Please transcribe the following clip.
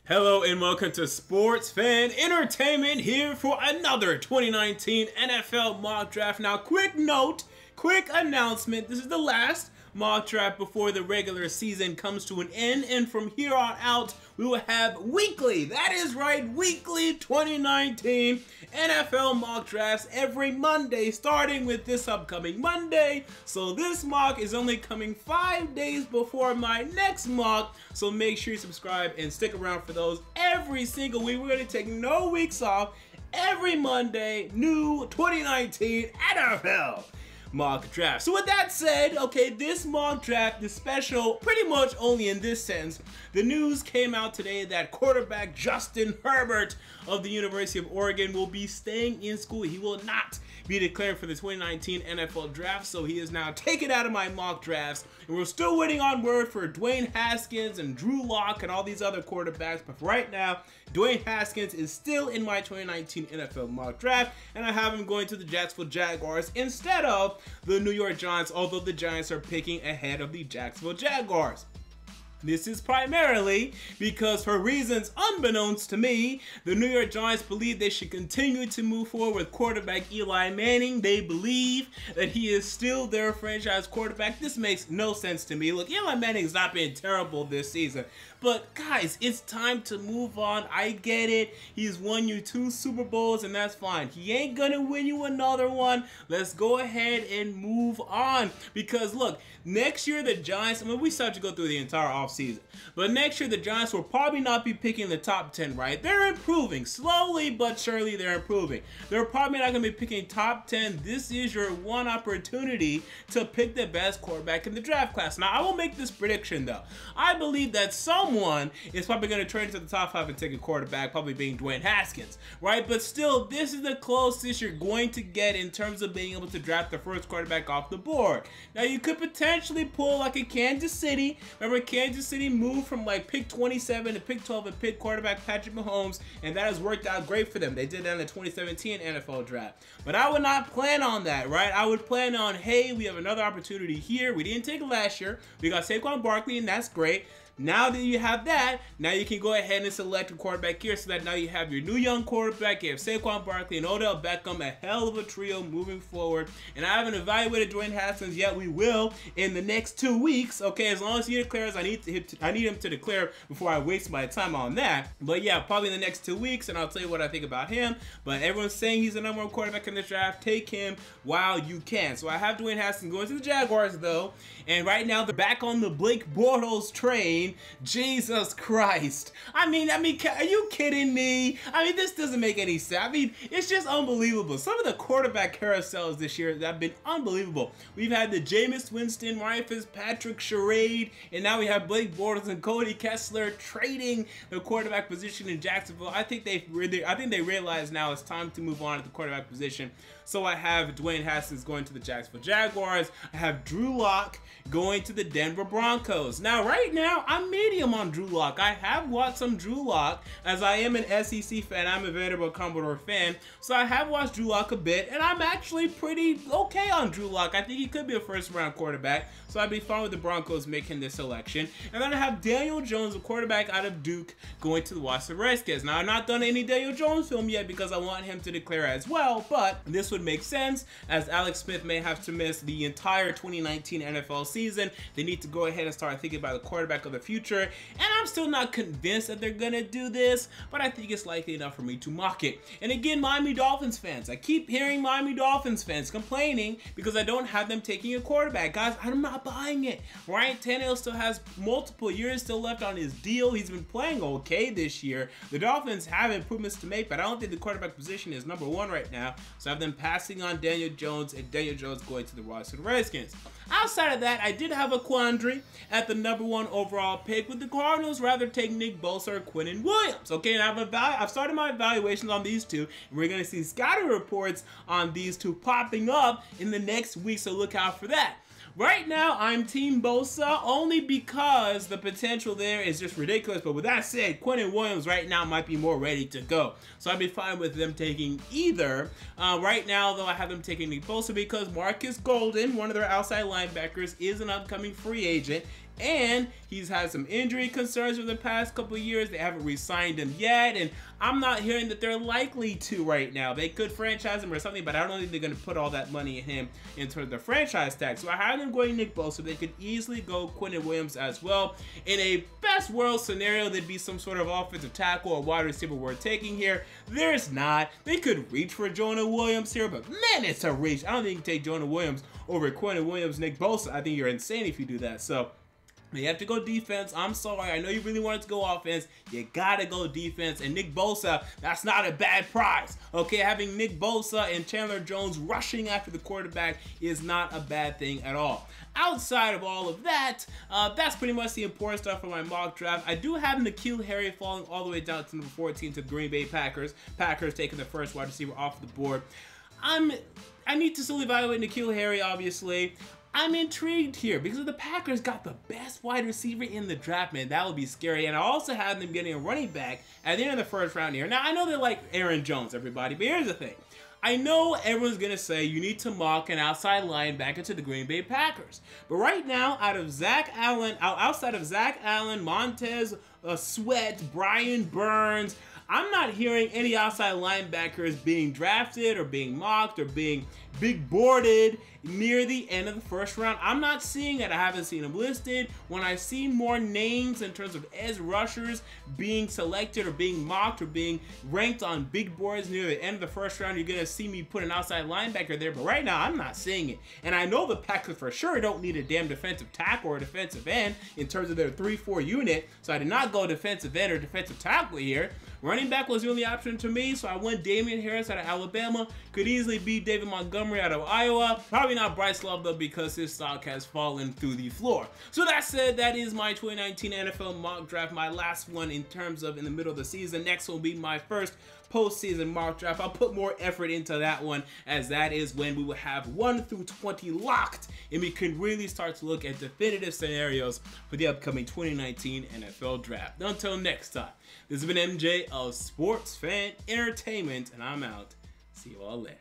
Hello and welcome to Sports Fan Entertainment, here for another 2019 NFL mock draft. Now, quick note, quick announcement, this is the last mock draft before the regular season comes to an end, and from here on out, we will have weekly, that is right, weekly 2019 NFL mock drafts every Monday, starting with this upcoming Monday. So this mock is only coming 5 days before my next mock, so make sure you subscribe and stick around for those every single week. We're going to take no weeks off. Every Monday, new 2019 NFL mock draft. So with that said, okay, this mock draft is special pretty much only in this sense. The news came out today that quarterback Justin Herbert of the University of Oregon will be staying in school. He will not be declared for the 2019 NFL draft, so he is now taken out of my mock drafts. And we're still waiting on word for Dwayne Haskins and Drew Lock and all these other quarterbacks, but for right now, Dwayne Haskins is still in my 2019 NFL mock draft, and I have him going to the Jacksonville Jaguars instead of the New York Giants, although the Giants are picking ahead of the Jacksonville Jaguars. This is primarily because, for reasons unbeknownst to me, the New York Giants believe they should continue to move forward with quarterback Eli Manning. They believe that he is still their franchise quarterback. This makes no sense to me. Look, Eli Manning has not been terrible this season, but guys, it's time to move on. I get it. He's won you 2 Super Bowls, and that's fine. He ain't gonna win you another one. Let's go ahead and move on, because look, next year the Giants, I mean, we still have to go through the entire offseason, but next year the Giants will probably not be picking the top 10, right? They're improving. Slowly but surely they're improving. They're probably not going to be picking top 10. This is your one opportunity to pick the best quarterback in the draft class. Now, I will make this prediction though. I believe that someone is probably going to trade to the top 5 and take a quarterback, probably being Dwayne Haskins, right? But still, this is the closest you're going to get in terms of being able to draft the first quarterback off the board. Now, you could potentially pull like a Kansas City. Remember, Kansas City moved from like pick 27 to pick 12 and pick quarterback Patrick Mahomes, and that has worked out great for them. They did that in the 2017 NFL draft. But I would not plan on that, right? I would plan on, hey, we have another opportunity here. We didn't take it last year. We got Saquon Barkley, and that's great. Now that you have that, now you can go ahead and select a quarterback here, so that now you have your new young quarterback, you have Saquon Barkley and Odell Beckham, a hell of a trio moving forward. And I haven't evaluated Dwayne Haskins yet. We will in the next 2 weeks, okay? As long as he declares, I need him to declare before I waste my time on that. But yeah, probably in the next 2 weeks, and I'll tell you what I think about him. But everyone's saying he's the #1 quarterback in this draft. Take him while you can. So I have Dwayne Haskins going to the Jaguars though, and right now they're back on the Blake Bortles train. Jesus Christ. I mean, are you kidding me? I mean, this doesn't make any sense. I mean, it's just unbelievable. Some of the quarterback carousels this year have been unbelievable. We've had the Jameis Winston, Ryan Fitzpatrick charade, and now we have Blake Bortles and Cody Kessler trading the quarterback position in Jacksonville. I think they realize now it's time to move on at the quarterback position. So I have Dwayne Haskins going to the Jacksonville Jaguars. I have Drew Lock going to the Denver Broncos. Now, right now, I'm medium on Drew Lock. I have watched some Drew Lock, as I am an SEC fan. I'm a Vanderbilt Commodore fan, so I have watched Drew Lock a bit, and I'm actually pretty okay on Drew Lock. I think he could be a first-round quarterback, so I'd be fine with the Broncos making this selection. And then I have Daniel Jones, a quarterback out of Duke, going to the Washington Redskins. Now, I've not done any Daniel Jones film yet because I want him to declare as well, but this would make sense, as Alex Smith may have to miss the entire 2019 NFL season. They need to go ahead and start thinking about the quarterback of the future, and I'm still not convinced that they're gonna do this, but I think it's likely enough for me to mock it. And again, Miami Dolphins fans, I keep hearing Miami Dolphins fans complaining because I don't have them taking a quarterback. Guys, I'm not buying it. Ryan Tannehill still has multiple years still left on his deal. He's been playing okay this year. The Dolphins have improvements to make, but I don't think the quarterback position is #1 right now, so I have them passing on Daniel Jones, and Daniel Jones going to the Washington Redskins. Outside of that, I did have a quandary at the #1 overall pick, with the Cardinals rather take Nick Bosa or Quinnen Williams. Okay, and I've started my evaluations on these two, and we're going to see scouting reports on these two popping up in the next week, so look out for that. Right now, I'm Team Bosa only because the potential there is just ridiculous. But with that said, Quinnen Williams right now might be more ready to go. So I'd be fine with them taking either. Right now, though, I have them taking Nick Bosa because Marcus Golden, one of their outside linebackers, is an upcoming free agent. And he's had some injury concerns over the past couple of years. They haven't re-signed him yet, and I'm not hearing that they're likely to right now. They could franchise him or something, but I don't think they're going to put all that money in him in terms of the franchise tag. So I have them going Nick Bosa. They could easily go Quentin Williams as well. In a best world scenario, there'd be some sort of offensive tackle or wide receiver we're taking here. There's not. They could reach for Jonah Williams here, but man, it's a reach. I don't think you can take Jonah Williams over Quentin Williams, Nick Bosa. I think you're insane if you do that. So you have to go defense. I'm sorry. I know you really wanted to go offense. You got to go defense. And Nick Bosa, that's not a bad prize. Okay, having Nick Bosa and Chandler Jones rushing after the quarterback is not a bad thing at all. Outside of all of that, that's pretty much the important stuff for my mock draft. I do have N'Keal Harry falling all the way down to number 14 to the Green Bay Packers. Packers taking the first wide receiver off the board. I need to still evaluate N'Keal Harry, obviously. I'm intrigued here because the Packers got the best wide receiver in the draft, man. That would be scary. And I also have them getting a running back at the end of the first round here. Now, I know they like Aaron Jones, everybody, but here's the thing. I know everyone's going to say you need to mock an outside linebacker to the Green Bay Packers. But right now, outside of Zach Allen, Montez Sweat, Brian Burns, I'm not hearing any outside linebackers being drafted or being mocked or being big boarded near the end of the first round. I'm not seeing it. I haven't seen them listed. When I see more names in terms of edge rushers being selected or being mocked or being ranked on big boards near the end of the first round, you're going to see me put an outside linebacker there. But right now, I'm not seeing it. And I know the Packers for sure don't need a damn defensive tackle or defensive end in terms of their 3-4 unit. So I did not go defensive end or defensive tackle here. Running back was the only option to me, so I went Damian Harris out of Alabama. Could easily beat David Montgomery out of Iowa. Probably not Bryce Love, though, because his stock has fallen through the floor. So that said, that is my 2019 NFL mock draft, my last one in terms of in the middle of the season. Next will be my first postseason mock draft. I'll put more effort into that one, as that is when we will have 1 through 20 locked, and we can really start to look at definitive scenarios for the upcoming 2019 NFL draft. Until next time, this has been MJ of Sports Fan Entertainment, and I'm out. See you all later.